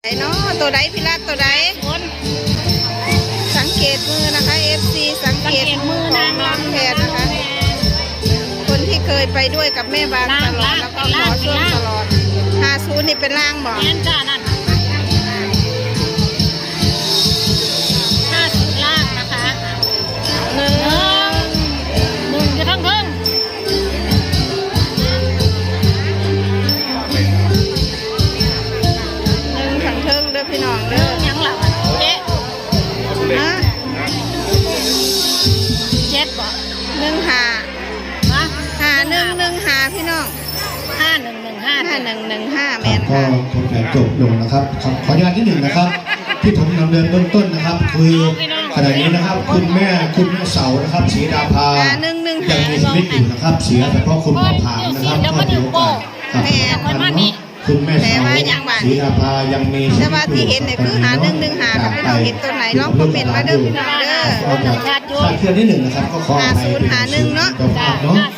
ไอ้เนาะตัวใดพิรัตตัวใดสังเกตมือนะคะ FC สังเกตมือของน้องแพนนะคะ คนที่เคยไปด้วยกับแม่บางตลอดแล้วก็ขอช่วงตลอด50นี่เป็นล่างบอกจ้านั่น50ล่างนะคะหนึ่งจะทั้งครึ่งถังเทิงเด้อพี่น้องเด้อยังหลับเจ๊ฮะ7บ่15ฮะ5115พี่น้อง5115แม่นก็ ค่ะ ผลการจบลงนะครับขออนุญาตที่หนึ่งนะครับ ที่ผมนำเดินเบื้องต้นนะครับ คือขณะนี้นะครับคุณแม่เสานะครับศรีดาภายังมีชีวิตอยู่นะครับเสียแต่เพราะคุณพ่อผางนะครับก็ถือโอกาสกับคุณแม่เสาศรีดาภายังมีชีวิตอยู่ แต่ว่าที่เห็นเนี่ยคือ5115กับพี่น้องเห็นตัวไหนลองคอมเมนต์มาเด้อพี่น้องเด้อ ขาดเทือนที่หนึ่งนะครับก็ขออภัย 5051เนาะ เนาะ